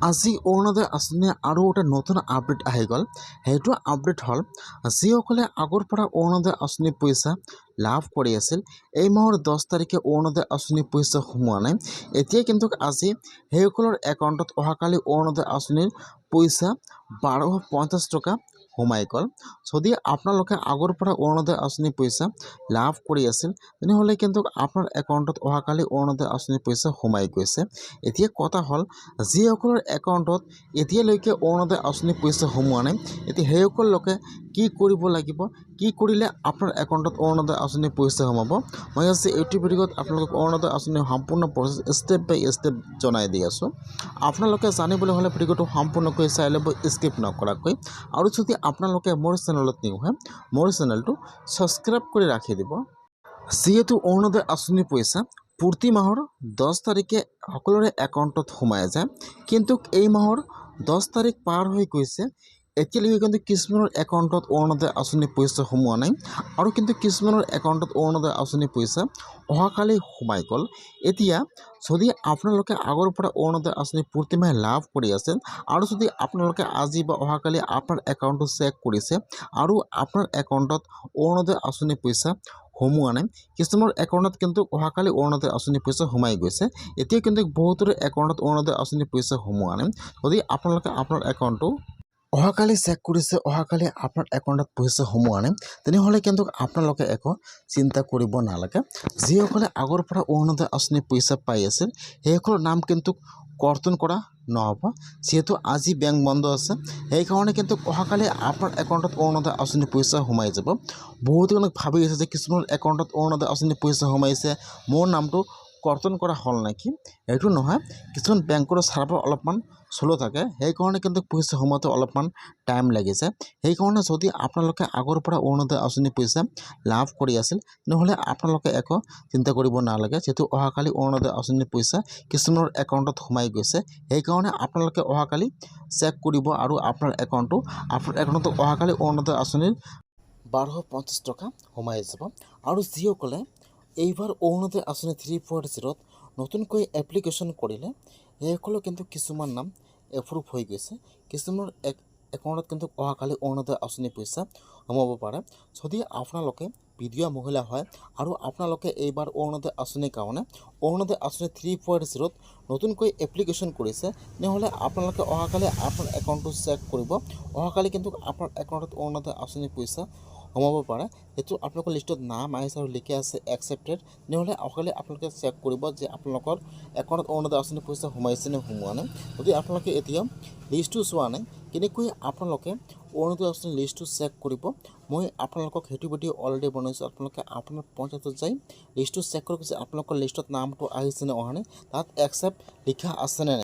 আজি অৰুণোদয় আঁচনি আৰু এটা নতুন আপডেট আহি গ'ল। সেইটো আপডেট হ'ল যিসকলে আগৰ পৰা অৰুণোদয় আঁচনি পইচা লাভ কৰি আছিল, এই মাহৰ 10 তাৰিখে অৰুণোদয় আঁচনি পইচা সোমোৱা নাই। এতিয়া কিন্তু আজি সেইসকলৰ একাউণ্টত অহাকালি অৰুণোদয় আঁচনিৰ পইচা 1250 টকা সোমাই গ'ল। যদি আপোনালোকে আগৰ পৰা অৰুণোদয় আঁচনি পইচা লাভ কৰি আছিল, তেনেহ'লে কিন্তু আপোনাৰ একাউণ্টত অহাকালি অৰুণোদয় আঁচনি পইচা সোমাই গৈছে। এতিয়া কথা হ'ল যিসকলৰ একাউণ্টত এতিয়ালৈকে অৰুণোদয় আঁচনি পইচা সোমোৱা নাই, এতিয়া সেইসকল লোকে কি কৰিব লাগিব, কি কৰিলে আপোনাৰ একাউণ্টত অৰুণোদয় আঁচনি পইচা সোমাব। মই আজি এইটো ভিডিঅ'ত আপোনালোকক অৰুণোদয় আঁচনিৰ সম্পূৰ্ণ প্ৰচেছ ষ্টেপ বাই ষ্টেপ জনাই দি আছোঁ। আপোনালোকে জানিবলৈ হ'লে ভিডিঅ'টো সম্পূৰ্ণকৈ চাই ল'ব, স্কিপ নকৰাকৈ। আৰু যদি আপোনালোকে মোৰ চেনেলত নিউ হয়, মোৰ চেনেলটো ছাবস্ক্ৰাইব কৰি ৰাখি দিব। যিহেতু অৰুণোদয় আঁচনিৰ পইচা প্ৰতি মাহৰ 10 তাৰিখে সকলোৰে একাউণ্টত সোমাই যায়, কিন্তু এই মাহৰ 10 তাৰিখ পাৰ হৈ গৈছে, এতিয়ালৈকে কিন্তু কিছুমানৰ একাউণ্টত অৰুণোদয় আঁচনি পইচা সোমোৱা নাই। আৰু কিন্তু কিছুমানৰ একাউণ্টত অৰুণোদয় আঁচনি পইচা অহাকালি সোমাই গ'ল। এতিয়া যদি আপোনালোকে আগৰ পৰা অৰুণোদয় আঁচনি প্ৰতিমাহে লাভ কৰি আছে, আৰু যদি আপোনালোকে আজি বা অহাকালি আপোনাৰ একাউণ্টটো চেক কৰিছে আৰু আপোনাৰ একাউণ্টত অৰুণোদয় আঁচনি পইচা সোমোৱা নাই, কিছুমানৰ একাউণ্টত কিন্তু অহাকালি অৰুণোদয় আঁচনি পইচা সোমাই গৈছে। এতিয়া কিন্তু বহুতৰে একাউণ্টত অৰুণোদয় আঁচনি পইচা সোমোৱা নাই। যদি আপোনালোকে আপোনাৰ একাউণ্টটো অহাকালি চেক কৰিছে, অহাকালি আপোনাৰ একাউণ্টত পইচা সোমোৱা নাই, তেনেহ'লে কিন্তু আপোনালোকে একো চিন্তা কৰিব নালাগে। যিসকলে আগৰ পৰা অৰুণোদয় আঁচনি পইচা পাই আছিল, সেইসকলৰ নাম কিন্তু কৰ্তন কৰা নহ'ব। যিহেতু আজি বেংক বন্ধ আছে, সেইকাৰণে কিন্তু অহাকালি আপোনাৰ একাউণ্টত অৰুণোদয় আঁচনি পইচা সোমাই যাব। বহুতে ভাবি আছে যে কিছুমানৰ একাউণ্টত অৰুণোদয় আঁচনি পইচা সোমাইছে, মোৰ নামটো কৰ্তন কৰা হ'ল নেকি? এইটো নহয়, কিছুমান বেংকৰ চাৰ্ভাৰ অলপমান শ্ল' থাকে, সেইকাৰণে কিন্তু পইচা সোমাওঁতে অলপমান টাইম লাগি যায়। সেইকাৰণে যদি আপোনালোকে আগৰ পৰা অৰুণোদয় আঁচনি পইচা লাভ কৰি আছিল, তেনেহ'লে আপোনালোকে একো চিন্তা কৰিব নালাগে। যিহেতু অহাকালি অৰুণোদয় আঁচনিৰ পইচা কিছুমানৰ একাউণ্টত সোমাই গৈছে, সেইকাৰণে আপোনালোকে অহাকালি চেক কৰিব আৰু আপোনাৰ একাউণ্টত অহাকালি অৰুণোদয় আঁচনিৰ 1250 টকা সোমাই যাব। আৰু যিসকলে এইবাৰ অৰুণোদয় আঁচনি 3.0ত নতুনকৈ এপ্লিকেশ্যন কৰিলে, সেইসকলৰ কিন্তু কিছুমান নাম এপ্ৰুভ হৈ গৈছে। কিছুমানৰ একাউণ্টত কিন্তু অহাকালি অৰুণোদয় আঁচনি পইচা সোমাব পাৰে। যদি আপোনালোকে বিধৱা মহিলা হয় আৰু আপোনালোকে এইবাৰ অৰুণোদয় আঁচনিৰ কাৰণে অৰুণোদয় আঁচনি 3.0ত নতুনকৈ এপ্লিকেশ্যন কৰিছে, তেনেহ'লে আপোনালোকে অহাকালি আপোনাৰ একাউণ্টটো চেক কৰিব। অহাকালি কিন্তু আপোনাৰ একাউণ্টত অৰুণোদয় আঁচনি পইচা সোমাব পাৰে। সেইটো আপোনালোকৰ লিষ্টত নাম আহিছে আৰু লিখি আছে একচেপ্টেড, তেনেহ'লে অহাকালি আপোনালোকে চেক কৰিব যে আপোনালোকৰ একাউণ্টত অৰুণোদয় আঁচনি পইচা সোমাইছে নে সোমোৱা নাই। যদি আপোনালোকে এতিয়া লিষ্টটো চোৱা নাই, কেনেকৈ আপোনালোকে অৰুণোদয় আঁচনি লিষ্টটো চেক কৰিব, মই আপোনালোকক সেইটো ভিডিঅ' অলৰেডি বনাইছোঁ। আপোনালোকে আপোনাৰ পঞ্চায়তত যাই লিষ্টটো চেক কৰক যে আপোনালোকৰ লিষ্টত নামটো আহিছে নে অহা নাই, তাত একচেপ্ট লিখা আছে নে নাই।